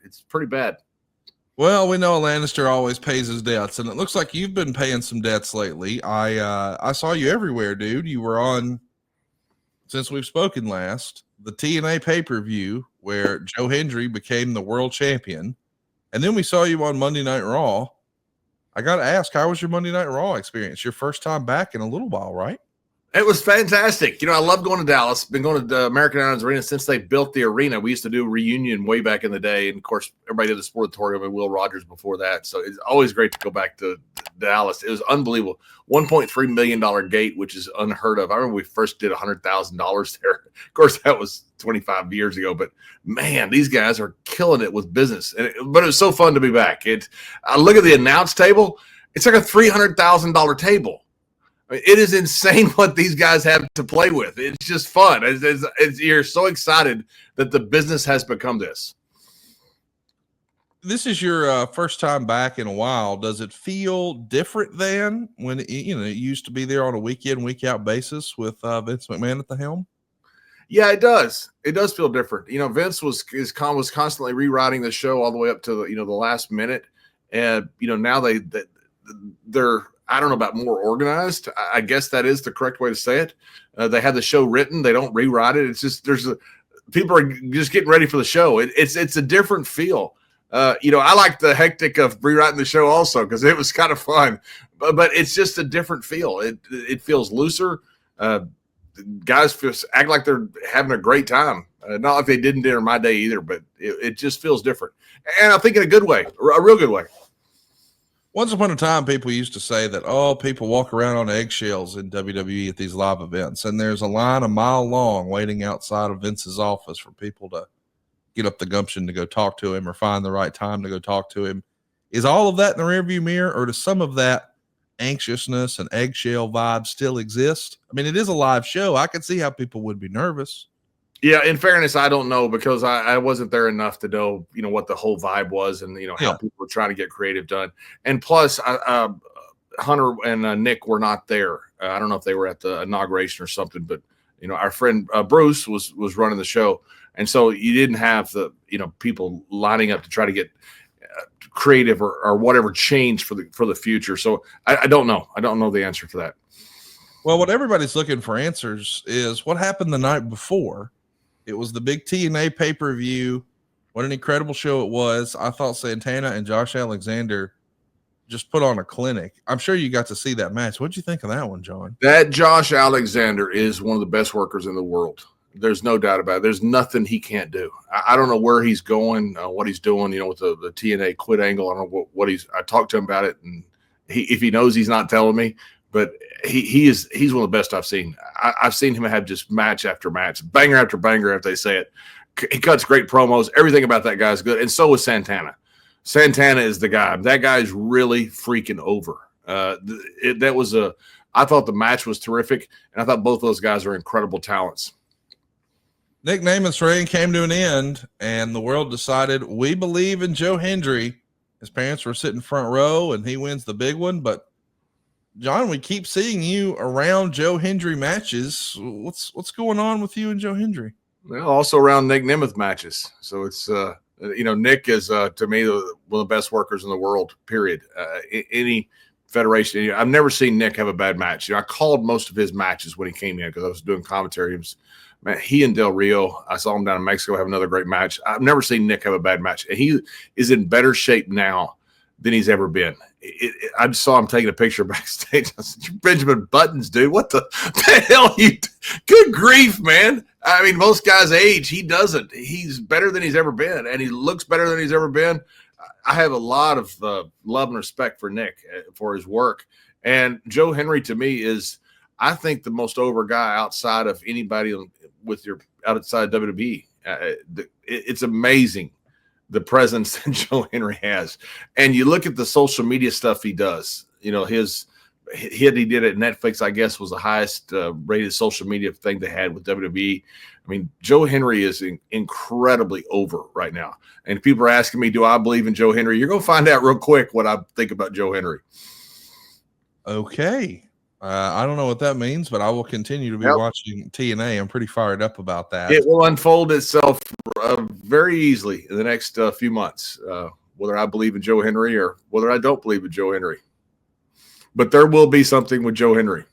It's pretty bad. Well, we know a Lannister always pays his debts, and it looks like you've been paying some debts lately. I saw you everywhere, dude. You were on, since we've spoken last, the TNA pay-per-view where Joe Hendry became the world champion. And then we saw you on Monday Night Raw. I got to ask, how was your Monday Night Raw experience? Your first time back in a little while, right? It was fantastic. I love going to Dallas. Been going to the American Airlines Arena since they built the arena. We used to do a reunion way back in the day. And, of course, everybody did the Sportatorium and Will Rogers before that. So it's always great to go back to Dallas. It was unbelievable. $1.3 million gate, which is unheard of. I remember we first did $100,000 there. Of course, that was 25 years ago. But, man, these guys are killing it with business. But it was so fun to be back. I look at the announce table. It's like a $300,000 table. It is insane what these guys have to play with. It's just fun. You're so excited that the business has become this. This is your first time back in a while. Does it feel different than when it used to be there on a week in, week out basis with Vince McMahon at the helm? Yeah, it does. It does feel different. Vince was constantly rewriting the show all the way up to the last minute, and now they're. I don't know about more organized. I guess that is the correct way to say it. They have the show written. They don't rewrite it. It's just people are just getting ready for the show. It's a different feel. I like the hectic of rewriting the show also because it was kind of fun. But it's just a different feel. It feels looser. Guys act like they're having a great time. Not like they didn't during my day either, but it just feels different. And I think in a good way, a real good way. Once upon a time, people used to say that, people walk around on eggshells in WWE at these live events. And there's a line a mile long waiting outside of Vince's office for people to get up the gumption to go talk to him or find the right time to go talk to him. Is all of that in the rearview mirror, or does some of that anxiousness and eggshell vibe still exist? I mean, it is a live show. I could see how people would be nervous. Yeah, in fairness, I don't know because I wasn't there enough to know, what the whole vibe was and, how people were trying to get creative done. And plus, Hunter and Nick were not there. I don't know if they were at the inauguration or something, but, our friend Bruce was running the show. And so you didn't have the, people lining up to try to get creative or whatever change for the future. So I don't know. I don't know the answer to that. Well, what everybody's looking for answers is what happened the night before. It was the big TNA pay-per-view. What an incredible show it was. I thought Santana and Josh Alexander just put on a clinic. I'm sure you got to see that match. What'd you think of that one, John? That Josh Alexander is one of the best workers in the world. There's no doubt about it. There's nothing he can't do. I don't know where he's going, what he's doing, with the TNA quit angle. I don't know what I talked to him about it, and if he knows, he's not telling me. But he's one of the best I've seen. I've seen him have just match after match, banger after banger, if they say it. He cuts great promos. Everything about that guy is good. And so is Santana. Santana is the guy. That guy is really freaking over. I thought the match was terrific, and I thought both those guys are incredible talents. Nick Nemeth's reign came to an end, and the world decided we believe in Joe Hendry. His parents were sitting front row, and he wins the big one, but John, we keep seeing you around Joe Hendry matches. What's going on with you and Joe Hendry? Well, also around Nick Nemeth matches. So it's, Nick is, to me, one of the best workers in the world, period. Any federation. I've never seen Nick have a bad match. I called most of his matches when he came in because I was doing commentary. He and Del Rio, I saw him down in Mexico have another great match. I've never seen Nick have a bad match. And he is in better shape now than he's ever been. I just saw him taking a picture backstage. I said, "You're Benjamin Buttons, dude. What the hell you good grief, man." I mean, most guys age. He doesn't. He's better than he's ever been, and he looks better than he's ever been. I have a lot of love and respect for Nick for his work. And Joe Hendry, to me, is, I think, the most over guy outside of anybody outside WWE. It's amazing the presence that Joe Hendry has. And you look at the social media stuff he does, his hit he did at Netflix, I guess, was the highest rated social media thing they had with WWE. I mean, Joe Hendry is incredibly over right now. And people are asking me, do I believe in Joe Hendry? You're going to find out real quick what I think about Joe Hendry. Okay. I don't know what that means, but I will continue to be watching TNA. I'm pretty fired up about that. It will unfold itself very easily in the next few months, whether I believe in Joe Hendry or whether I don't believe in Joe Hendry. But there will be something with Joe Hendry.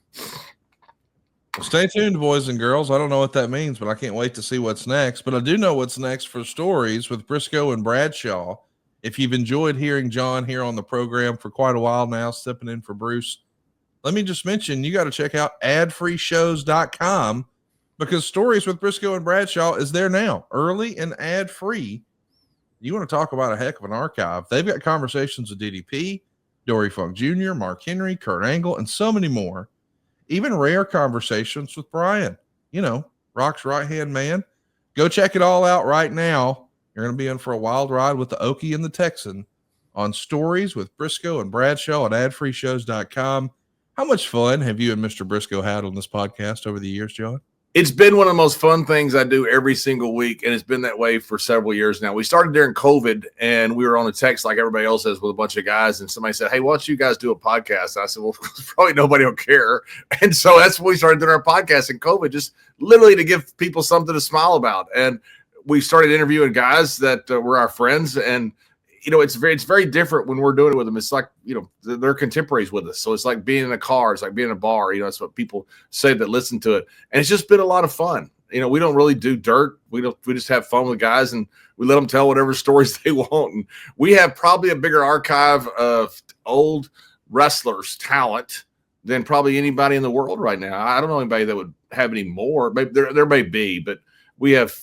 Stay tuned, boys and girls. I don't know what that means, but I can't wait to see what's next. But I do know what's next for Stories with Briscoe and Bradshaw. If you've enjoyed hearing John here on the program for quite a while now, stepping in for Bruce, let me just mention, you got to check out adfreeshows.com because Stories with Briscoe and Bradshaw is there now, early and ad-free. You want to talk about a heck of an archive. They've got conversations with DDP, Dory Funk Jr., Mark Henry, Kurt Angle, and so many more. Even rare conversations with Brian, Rock's right-hand man. Go check it all out right now. You're going to be in for a wild ride with the Okie and the Texan on Stories with Briscoe and Bradshaw at adfreeshows.com. How much fun have you and Mr. Briscoe had on this podcast over the years, John? It's been one of the most fun things I do every single week, and it's been that way for several years now. We started during COVID, and we were on a text like everybody else is with a bunch of guys, and somebody said, hey, why don't you guys do a podcast? And I said, well, probably nobody will care. And so that's when we started doing our podcast in COVID, just literally to give people something to smile about. And we started interviewing guys that were our friends, and it's very different when we're doing it with them. It's like, they're contemporaries with us. So it's like being in a car. It's like being in a bar. That's what people say that listen to it. And it's just been a lot of fun. We don't really do dirt. We just have fun with guys, and we let them tell whatever stories they want. And we have probably a bigger archive of old wrestlers' talent than probably anybody in the world right now. I don't know anybody that would have any more. Maybe there may be, but we have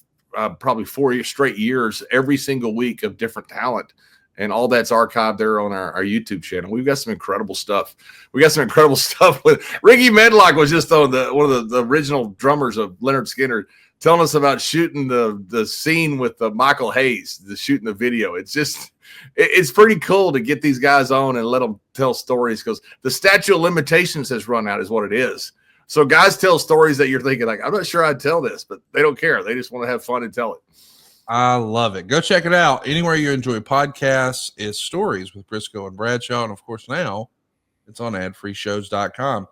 probably 4 straight years every single week of different talent. And all that's archived there on our YouTube channel. We've got some incredible stuff. We got some incredible stuff with Ricky Medlock was just on one of the original drummers of Leonard Skinner, telling us about shooting the scene with Michael Hayes, shooting the video. It's pretty cool to get these guys on and let them tell stories, because the statute of limitations has run out is what it is. So guys tell stories that you're thinking like, I'm not sure I'd tell this, but they don't care. They just want to have fun and tell it. I love it. Go check it out. Anywhere you enjoy podcasts is Stories with Briscoe and Bradshaw. And of course, now it's on adfreeshows.com.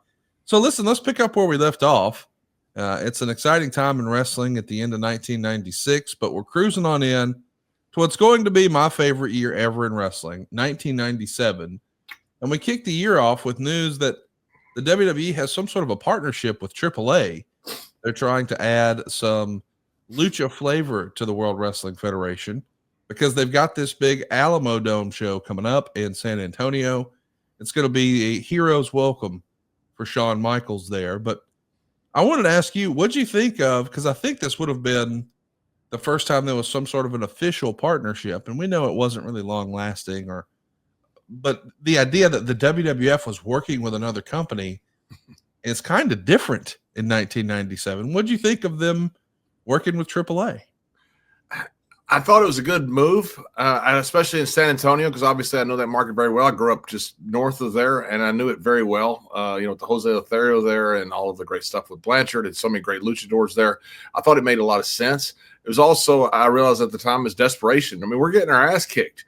So listen, let's pick up where we left off. It's an exciting time in wrestling at the end of 1996, but we're cruising on in to what's going to be my favorite year ever in wrestling, 1997. And we kicked the year off with news that the WWE has some sort of a partnership with Triple A. They're trying to add some lucha flavor to the World Wrestling Federation because they've got this big Alamo Dome show coming up in San Antonio. It's going to be a hero's welcome for Shawn Michaels there. But I wanted to ask you, what'd you think of, because I think this would have been the first time there was some sort of an official partnership, and we know it wasn't really long lasting, but the idea that the WWF was working with another company is kind of different in 1997. What'd you think of them working with AAA? I thought it was a good move, and especially in San Antonio, because obviously I know that market very well. I grew up just north of there, and I knew it very well. With the Jose Lothario there and all of the great stuff with Blanchard and so many great luchadors there. I thought it made a lot of sense. It was also, I realized at the time, was desperation. I mean, we're getting our ass kicked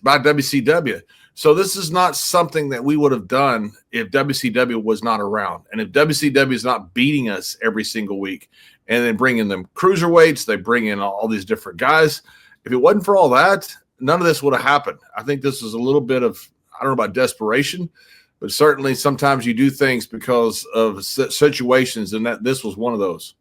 by WCW. So this is not something that we would have done if WCW was not around. And if WCW is not beating us every single week and then bringing them cruiserweights, they bring in all these different guys. If it wasn't for all that, none of this would have happened. I think this was a little bit of, I don't know about desperation, but certainly sometimes you do things because of situations, and that this was one of those.